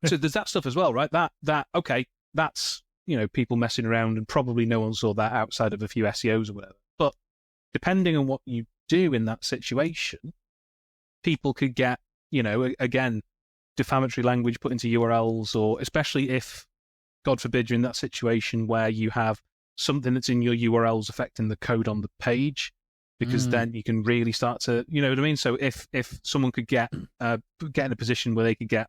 So there's that stuff as well, right? That's people messing around, and probably no one saw that outside of a few SEOs or whatever. But depending on what you do in that situation, people could get, again, defamatory language put into URLs, or especially if, God forbid, you're in that situation where you have something that's in your URLs affecting the code on the page, because then you can really start to, you know what I mean? So if someone could get in a position where they could get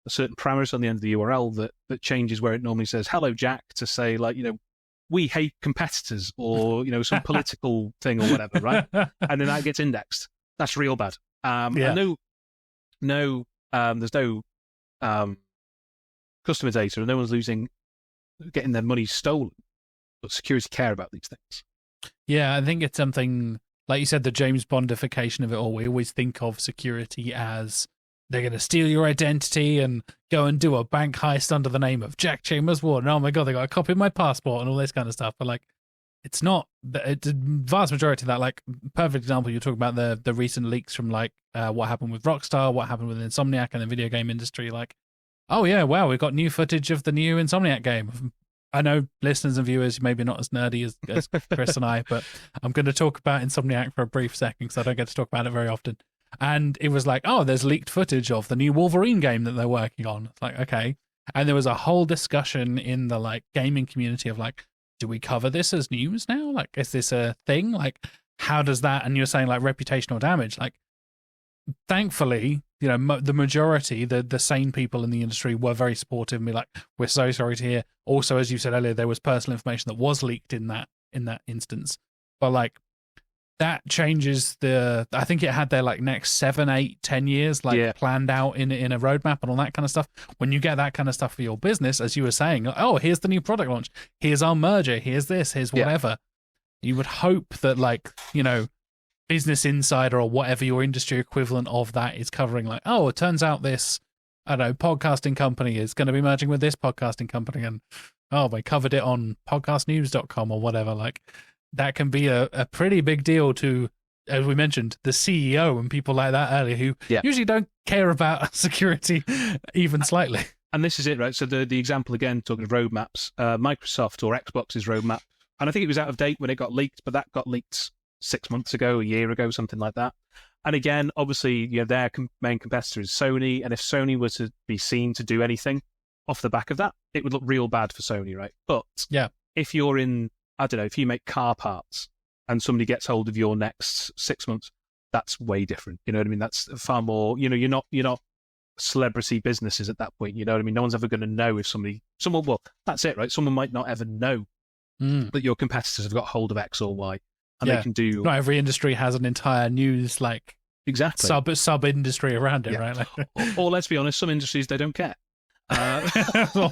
a certain parameter on the end of the URL that changes where it normally says "Hello Jack" to say "We hate competitors" or some political thing or whatever, right? And then that gets indexed. That's real bad. There's no customer data, and no one's getting their money stolen. But security care about these things. Yeah, I think it's something like you said, the James Bondification of it all. We always think of security as they're going to steal your identity and go and do a bank heist under the name of Jack Chambers Ward. And oh my God, they got a copy of my passport and all this kind of stuff. But it's not. It's a vast majority of that. Like, perfect example, you're talking about the recent leaks from what happened with Rockstar, what happened with Insomniac and the video game industry. Like, oh yeah, wow, we've got new footage of the new Insomniac game. I know listeners and viewers maybe not as nerdy as Chris and I, but I'm going to talk about Insomniac for a brief second because I don't get to talk about it very often. And it was like, oh, there's leaked footage of the new Wolverine game that they're working on. It's like, okay. And there was a whole discussion in the gaming community of do we cover this as news now? Is this a thing? How does that? And you're saying reputational damage. Thankfully, the majority, the sane people in the industry were very supportive and be like, we're so sorry to hear. Also, as you said earlier, there was personal information that was leaked in that instance. But that changes I think it had their next 7, 8, 10 years planned out in a roadmap and all that kind of stuff. When you get that kind of stuff for your business, as you were saying, oh, here's the new product launch, here's our merger, here's this, here's whatever. You would hope that Business Insider or whatever your industry equivalent of that is covering, oh, it turns out this, I don't know, podcasting company is going to be merging with this podcasting company, and oh, they covered it on podcastnews.com or whatever. that can be a pretty big deal to, as we mentioned, the CEO and people like that earlier who usually don't care about security even slightly. And this is it, right? So the example again, talking of roadmaps, Microsoft or Xbox's roadmap, and I think it was out of date when it got leaked, but that got leaked 6 months ago, a year ago, something like that. And again, obviously, their main competitor is Sony, and if Sony were to be seen to do anything off the back of that, it would look real bad for Sony, right? But if you're in, I don't know, if you make car parts and somebody gets hold of your next 6 months, that's way different. You know what I mean? That's far more, you're not celebrity businesses at that point. You know what I mean? No one's ever going to know if someone, well, that's it, right? Someone might not ever know that your competitors have got hold of X or Y. And they can do. Not every industry has an entire news sub industry around it, right? Like... or let's be honest, some industries they don't care.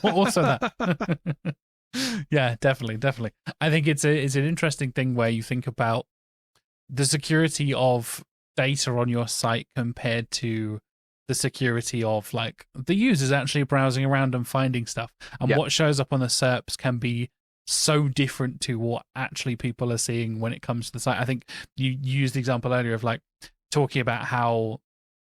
Also that. Yeah, definitely. I think it's an interesting thing where you think about the security of data on your site compared to the security of like the users actually browsing around and finding stuff, and what shows up on the SERPs can be so different to what actually people are seeing when it comes to the site. I think you used the example earlier of like talking about how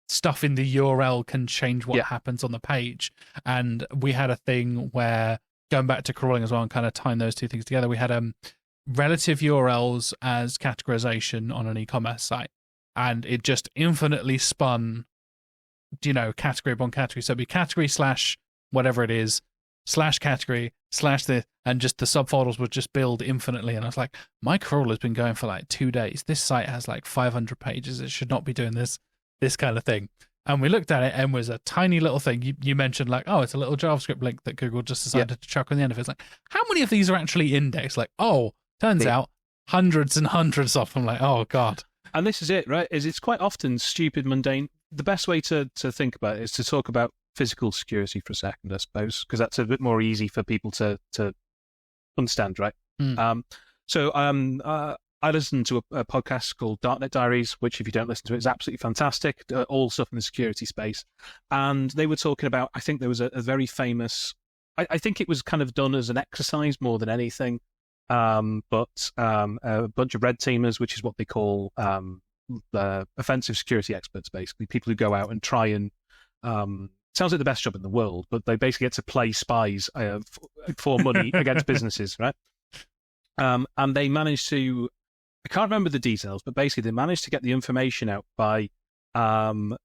stuff in the URL can change what happens on the page. And we had a thing where, going back to crawling as well and kind of tying those two things together, we had relative URLs as categorization on an e-commerce site, and it just infinitely spun, category upon category. So it'd be category / whatever it is, / category / this, and just the subfolders would just build infinitely. And I was like, my crawler's been going for like 2 days. This site has like 500 pages. It should not be doing this kind of thing. And we looked at it and it was a tiny little thing. You mentioned like, oh, it's a little JavaScript link that Google just decided to chuck on the end of it. It's like, how many of these are actually indexed? Like, turns out hundreds and hundreds of them. Like, oh God. And this is it, right? It's quite often stupid, mundane. The best way to think about it is to talk about physical security for a second, I suppose, because that's a bit more easy for people to understand, right? I listened to a podcast called Darknet Diaries, which if you don't listen to it, is absolutely fantastic, all stuff in the security space. And they were talking about, I think there was a very famous, I think it was kind of done as an exercise more than anything, but a bunch of red teamers, which is what they call offensive security experts, basically, people who go out and try and sounds like the best job in the world, but they basically get to play spies for money against businesses, right? And they managed to, I can't remember the details, but basically they managed to get the information out by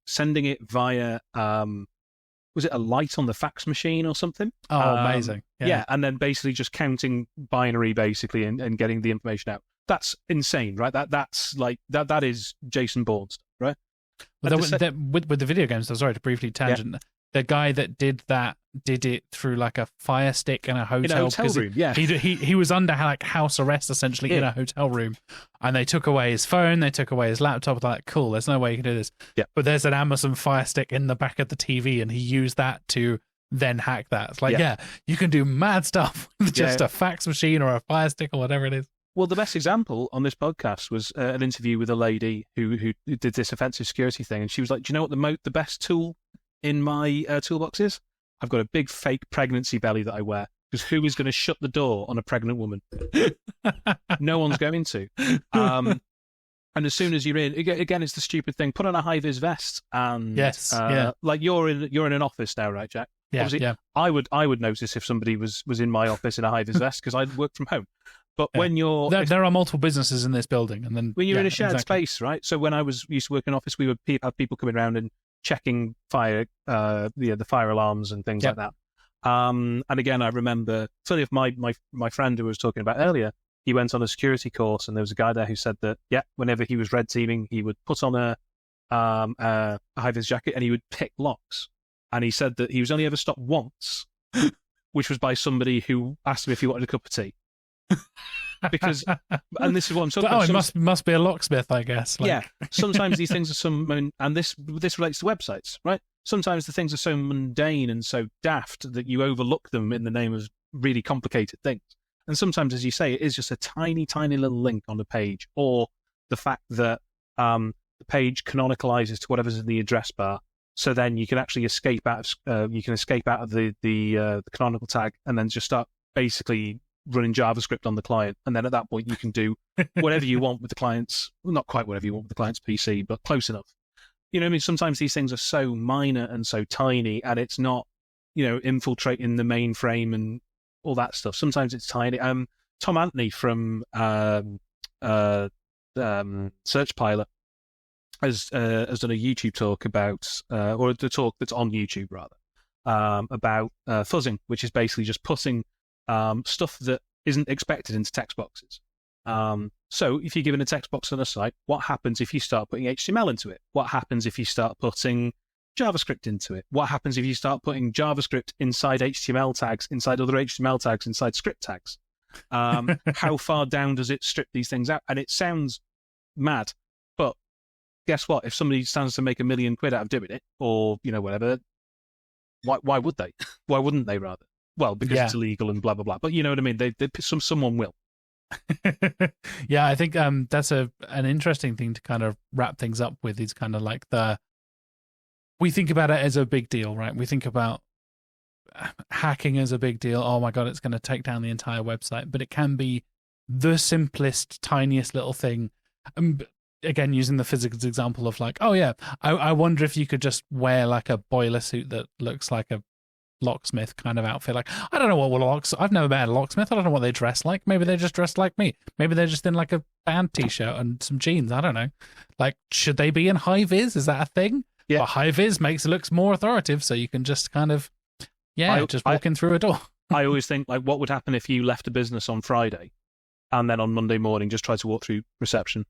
sending it via, was it a light on the fax machine or something? Oh, amazing. Yeah, and then basically just counting binary, basically, and getting the information out. That's insane, right? That is Jason Bourne stuff, right? With the video games, sorry to briefly tangent, the guy that did it through like a Fire Stick in a hotel room. He was under like house arrest essentially in a hotel room, and they took away his phone, they took away his laptop. They're like, cool, there's no way you can do this. But there's an Amazon Fire Stick in the back of the TV, and he used that to then hack that. It's like, you can do mad stuff with just a fax machine or a Fire Stick or whatever it is. Well, the best example on this podcast was an interview with a lady who did this offensive security thing, and she was like, do you know what the best tool in my toolbox is? I've got a big fake pregnancy belly that I wear, because who is going to shut the door on a pregnant woman? No one's going to. And as soon as you're in, again, it's the stupid thing. Put on a high-vis vest, and like you're in an office now, right, Jack? Yeah. I would notice if somebody was in my office in a high-vis vest, because I work from home. But when you're there are multiple businesses in this building, and then when you're in a shared space, right? So when I used to work in an office, we would have people coming around and checking the fire alarms and things like that. And again, I remember certainly of my friend who I was talking about earlier. He went on a security course, and there was a guy there who said that whenever he was red teaming, he would put on a high-vis jacket and he would pick locks. And he said that he was only ever stopped once, which was by somebody who asked him if he wanted a cup of tea. Because, and this is what I'm talking about. It must be a locksmith, I guess. Sometimes these things are and this relates to websites, right? Sometimes the things are so mundane and so daft that you overlook them in the name of really complicated things. And sometimes, as you say, it is just a tiny, tiny little link on the page, or the fact that the page canonicalizes to whatever's in the address bar. So then you can actually escape out of the canonical tag, and then just start basically running JavaScript on the client, and then at that point you can do whatever you want with the client's, well, not quite whatever you want with the client's PC, but close enough. You know what I mean? Sometimes these things are so minor and so tiny, and it's not, infiltrating the mainframe and all that stuff. Sometimes it's tiny. Tom Anthony from Search Pilot has done a YouTube talk about, or the talk that's on YouTube rather, about fuzzing, which is basically just putting stuff that isn't expected into text boxes. So if you're given a text box on a site, what happens if you start putting HTML into it? What happens if you start putting JavaScript into it? What happens if you start putting JavaScript inside HTML tags, inside other HTML tags, inside script tags? How far down does it strip these things out? And it sounds mad, but guess what? If somebody stands to make £1 million out of doing it, or whatever, why would they? Why wouldn't they rather? Well, because it's illegal and blah blah blah. But you know what I mean? Someone will. Yeah, I think that's an interesting thing to kind of wrap things up with. Is kind of like we think about it as a big deal, right? We think about hacking as a big deal. Oh my god, it's going to take down the entire website, but it can be the simplest, tiniest little thing. Again, using the physics example of like, oh yeah, I wonder if you could just wear like a boiler suit that looks like a locksmith kind of outfit. Like, I don't know what I've never met a locksmith. I don't know what they dress like. Maybe they just dress like me. Maybe they're just in like a band t-shirt and some jeans. I don't know. Like, should they be in high vis? Is that a thing? Yeah. But high vis makes it look more authoritative, so you can just kind of, just walk in through a door. I always think, like, what would happen if you left a business on Friday and then on Monday morning just tried to walk through reception?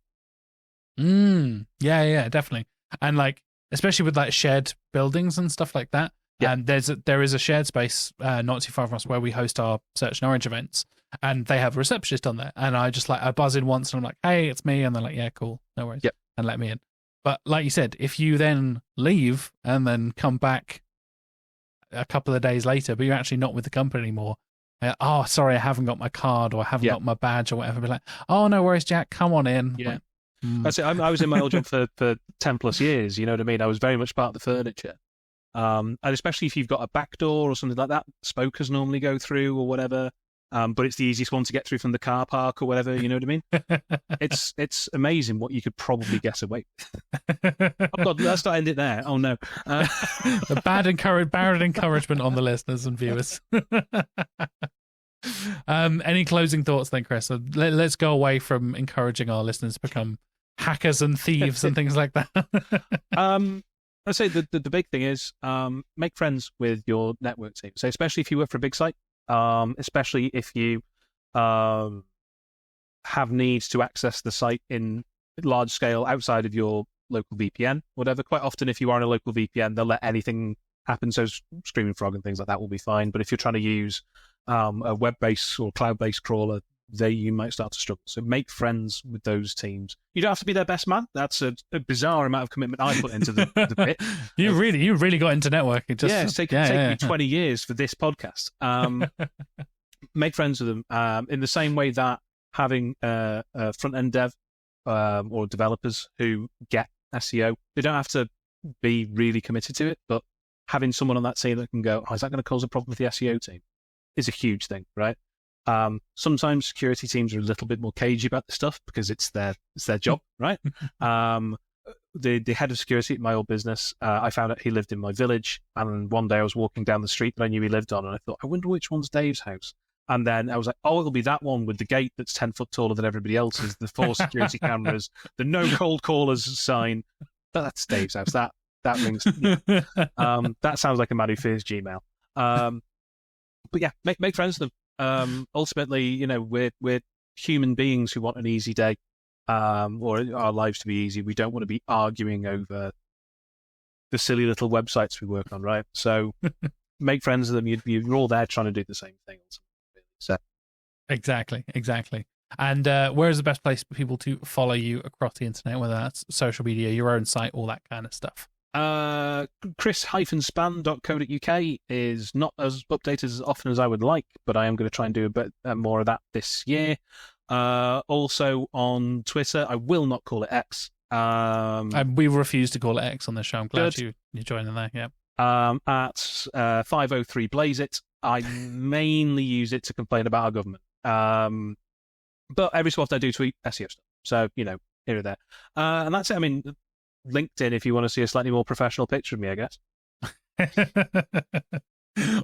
Yeah, definitely. And like, especially with like shared buildings and stuff like that. Yeah. And there is a shared space not too far from us where we host our Search and Orange events, and they have a receptionist on there. And I just I buzz in once and I'm like, hey, it's me. And they're like, yeah, cool, no worries. Yep. And let me in. But like you said, if you then leave and then come back a couple of days later, but you're actually not with the company anymore, oh, sorry, I haven't got my card or I haven't got my badge or whatever. Be like, oh, no worries, Jack, come on in. Yeah. Like, That's it. I was in my old job for 10 plus years. You know what I mean? I was very much part of the furniture. And especially if you've got a back door or something like that, spokers normally go through or whatever. But it's the easiest one to get through from the car park or whatever. You know what I mean? It's amazing what you could probably get away with. Oh God, let's not end it there. Oh no. The bad encouragement on the listeners and viewers. Any closing thoughts then, Chris? So let's go away from encouraging our listeners to become hackers and thieves and things like that. I'd say the big thing is make friends with your network team. So especially if you work for a big site, especially if you have needs to access the site in large scale outside of your local VPN, whatever. Quite often, if you are in a local VPN, they'll let anything happen. So Screaming Frog and things like that will be fine. But if you're trying to use a web-based or cloud-based crawler, you might start to struggle. So make friends with those teams. You don't have to be their best man. That's a bizarre amount of commitment I put into the bit. You really got into networking. It's taken me 20 years for this podcast. Make friends with them in the same way that having a front-end dev or developers who get SEO, they don't have to be really committed to it, but having someone on that team that can go, is that going to cause a problem with the SEO team? Is a huge thing, right? Sometimes security teams are a little bit more cagey about the stuff because it's their job, right? The head of security at my old business, I found out he lived in my village, and one day I was walking down the street that I knew he lived on, and I thought, I wonder which one's Dave's house. And then I was like, oh, it'll be that one with the gate that's 10 foot taller than everybody else's, the 4 security cameras, the no cold callers sign. That's Dave's house. That rings. Yeah. That sounds like a man who fears Gmail. But yeah, make friends with them. Ultimately, we're human beings who want an easy day, or our lives to be easy. We don't want to be arguing over the silly little websites we work on, right? So make friends with them. You're all there trying to do the same thing. So exactly. And where is the best place for people to follow you across the internet, whether that's social media, your own site, all that kind of stuff? Chris-spann.co.uk is not as updated as often as I would like, but I am going to try and do a bit more of that this year. Also on Twitter, I will not call it X. We refuse to call it X on the show. I'm glad you're joining there. Yeah. At 503 Blaze It. I mainly use it to complain about our government. But every so often I do tweet SEO stuff. So, here or there. And that's it. I mean, LinkedIn, if you want to see a slightly more professional picture of me, I guess.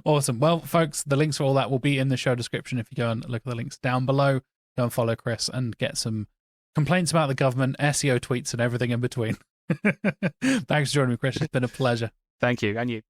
Awesome. Well, folks, the links for all that will be in the show description. If you go and look at the links down below, go and follow Chris and get some complaints about the government, SEO tweets, and everything in between. Thanks for joining me, Chris. It's been a pleasure. Thank you. And you.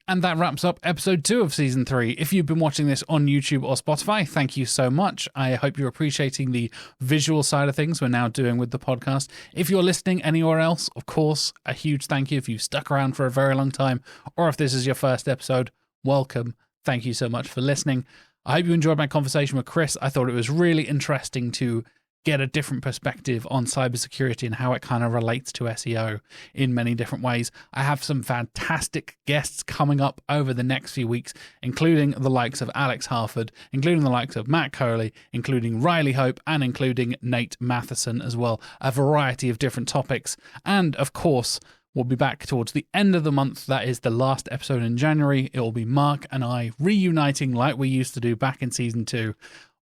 And that wraps up episode 2 of season 3. If you've been watching this on YouTube or Spotify, thank you so much. I hope you're appreciating the visual side of things we're now doing with the podcast. If you're listening anywhere else, of course, a huge thank you. If you've stuck around for a very long time, or if this is your first episode, welcome. Thank you so much for listening. I hope you enjoyed my conversation with Chris. I thought it was really interesting to get a different perspective on cybersecurity and how it kind of relates to SEO in many different ways. I have some fantastic guests coming up over the next few weeks, including the likes of Alex Harford, including the likes of Matt Coley, including Riley Hope, and including Nate Matheson as well. A variety of different topics. And of course, we'll be back towards the end of the month. That is the last episode in January. It will be Mark and I reuniting like we used to do back in season 2,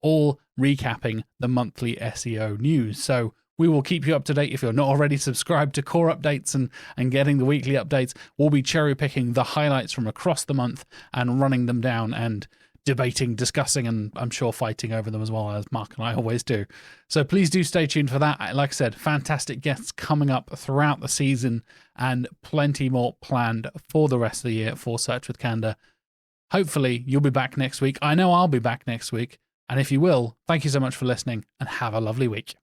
all recapping the monthly SEO news. So we will keep you up to date. If you're not already subscribed to Core Updates and getting the weekly updates, we'll be cherry picking the highlights from across the month and running them down and debating, discussing, and I'm sure fighting over them as well, as Mark and I always do. So please do stay tuned for that. Like I said, fantastic guests coming up throughout the season and plenty more planned for the rest of the year for Search with Candour. Hopefully you'll be back next week. I know I'll be back next week. And if you will, thank you so much for listening and have a lovely week.